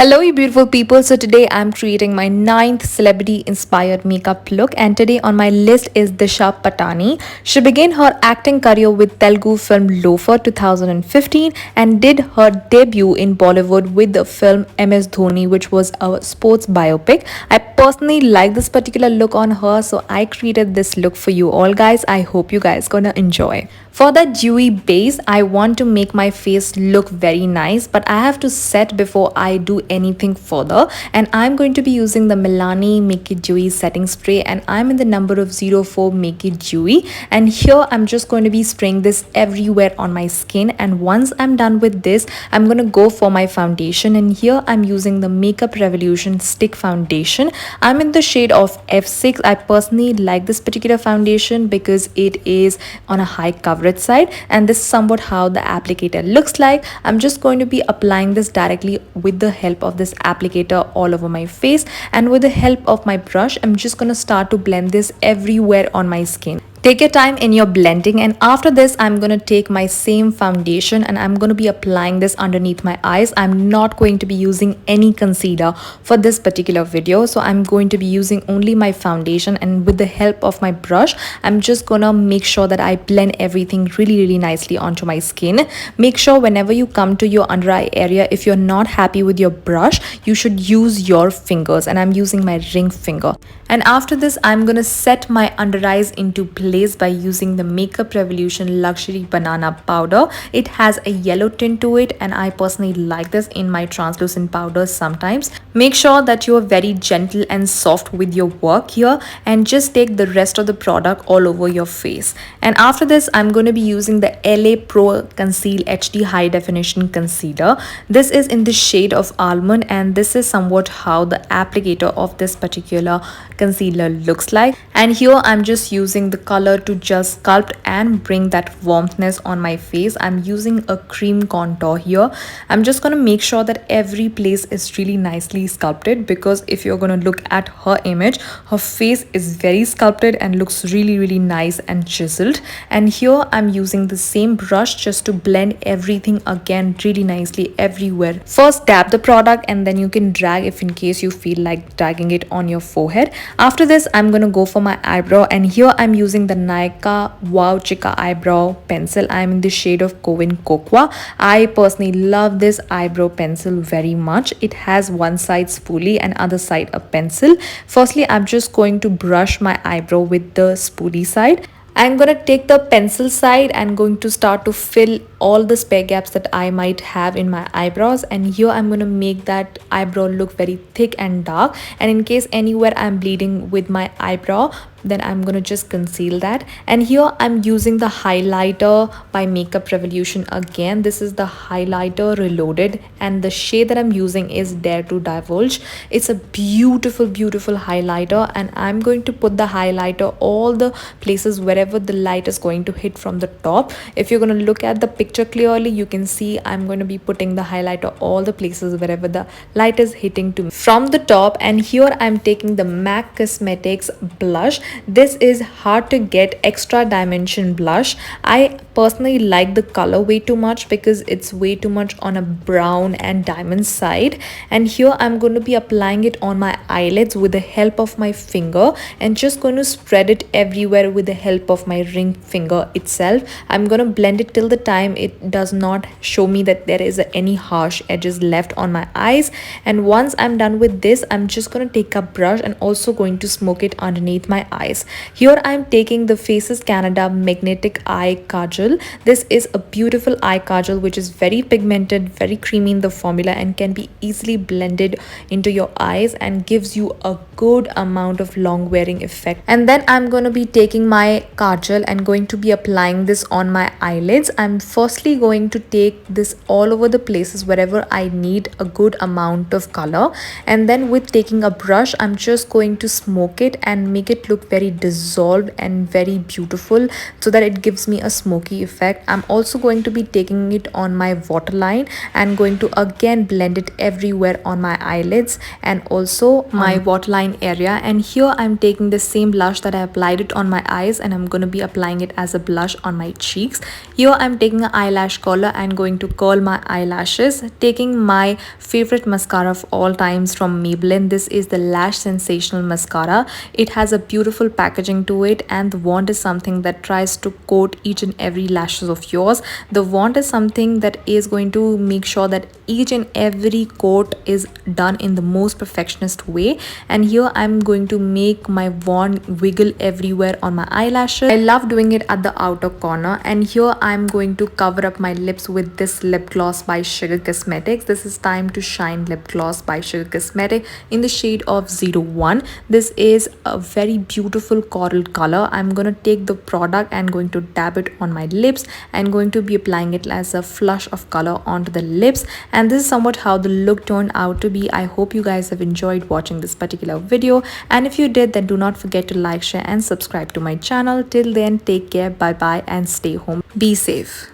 Hello, you beautiful people. So, today I'm creating my ninth celebrity inspired makeup look, and today on my list is Disha Patani. She began her acting career with Telugu film Loafer 2015 and did her debut in Bollywood with the film MS Dhoni, which was a sports biopic. I personally like this particular look on her, so I created this look for you all, guys. I hope you guys gonna enjoy. For that dewy base, I want to make my face look very nice, but I have to set before I do anything further. And I'm going to be using the Milani Make It Dewy setting spray, and I'm in the number of 04 Make It Dewy. And here I'm just going to be spraying this everywhere on my skin. And once I'm done with this, I'm going to go for my foundation. And here I'm using the Makeup Revolution Stick Foundation. I'm in the shade of F6. I personally like this particular foundation because it is on a high coverage side, and this is somewhat how the applicator looks like. I'm just going to be applying this directly with the help of this applicator all over my face, and with the help of my brush I'm just going to start to blend this everywhere on my skin. Take your time in your blending, and after this I'm going to take my same foundation and I'm going to be applying this underneath my eyes. I'm not going to be using any concealer for this particular video, so I'm going to be using only my foundation, and with the help of my brush I'm just gonna make sure that I blend everything really nicely onto my skin. Make sure whenever you come to your under eye area, if you're not happy with your brush, you should use your fingers, and I'm using my ring finger. And after this I'm gonna set my under eyes into place by using the Makeup Revolution Luxury Banana Powder. It has a yellow tint to it, and I personally like this in my translucent powders sometimes. Make sure that you are very gentle and soft with your work here, and just take the rest of the product all over your face. And after this I'm going to be using the LA Pro Conceal HD High Definition Concealer. This is in the shade of Almond, and this is somewhat how the applicator of this particular concealer looks like. And here I'm just using the color to just sculpt and bring that warmthness on my face. I'm using a cream contour here. I'm just going to make sure that every place is really nicely sculpted, because if you're going to look at her image, her face is very sculpted and looks really nice and chiseled. And here I'm using the same brush just to blend everything again really nicely everywhere. First dab the product, and then you can drag if in case you feel like dragging it on your forehead. After this I'm gonna go for my eyebrow, and here I'm using the Nykaa Wow Chica eyebrow pencil. I'm in the shade of Coven Cocoa. I personally love this eyebrow pencil very much. It has one side spoolie and other side a pencil. Firstly I'm just going to brush my eyebrow with the spoolie side. I'm going to take the pencil side and going to start to fill all the spare gaps that I might have in my eyebrows, and here I'm going to make that eyebrow look very thick and dark, and in case anywhere I'm bleeding with my eyebrow, then I'm going to just conceal that. And here I'm using the highlighter by Makeup Revolution again. This is the highlighter Reloaded, and the shade that I'm using is Dare to Divulge. It's a beautiful highlighter, and I'm going to put the highlighter all the places wherever the light is going to hit from the top. If you're going to look at the picture clearly, you can see I'm going to be putting the highlighter all the places wherever the light is hitting to me from the top. And here I'm taking the MAC Cosmetics blush. This is hard to get extra dimension blush. I personally like the color way too much because it's way too much on a brown and diamond side. And here I'm going to be applying it on my eyelids with the help of my finger, and just going to spread it everywhere with the help of my ring finger itself. I'm going to blend it till the time it does not show me that there is any harsh edges left on my eyes. And once I'm done with this, I'm just going to take a brush and also going to smoke it underneath my eyes. Here I'm taking the Faces Canada Magnetic Eye Kajal. This is a beautiful eye kajal which is very pigmented, very creamy in the formula, and can be easily blended into your eyes and gives you a good amount of long wearing effect. And then I'm going to be taking my kajal and going to be applying this on my eyelids. I'm firstly going to take this all over the places wherever I need a good amount of color, and then with taking a brush I'm just going to smoke it and make it look very dissolved and very beautiful, so that it gives me a smoky effect. I'm also going to be taking it on my waterline and going to again blend it everywhere on my eyelids and also my waterline area. And here I'm taking the same blush that I applied it on my eyes, and I'm going to be applying it as a blush on my cheeks. Here I'm taking an eyelash curler and going to curl my eyelashes, taking my favorite mascara of all times from Maybelline. This is the Lash Sensational Mascara. It has a beautiful packaging to it, and the wand is something that tries to coat each and every lashes of yours. The wand is something that is going to make sure that each and every coat is done in the most perfectionist way. And here I'm going to make my wand wiggle everywhere on my eyelashes. I love doing it at the outer corner. And here I'm going to cover up my lips with this lip gloss by Sugar Cosmetics. This is Time to Shine lip gloss by Sugar Cosmetics in the shade of 01. This is a very beautiful coral color. I'm going to take the product and going to dab it on my lips and going to be applying it as a flush of color onto the lips. And this is somewhat how the look turned out to be. I hope you guys have enjoyed watching this particular video, and if you did, then do not forget to like, share and subscribe to my channel. Till then, take care, bye bye, and stay home, be safe.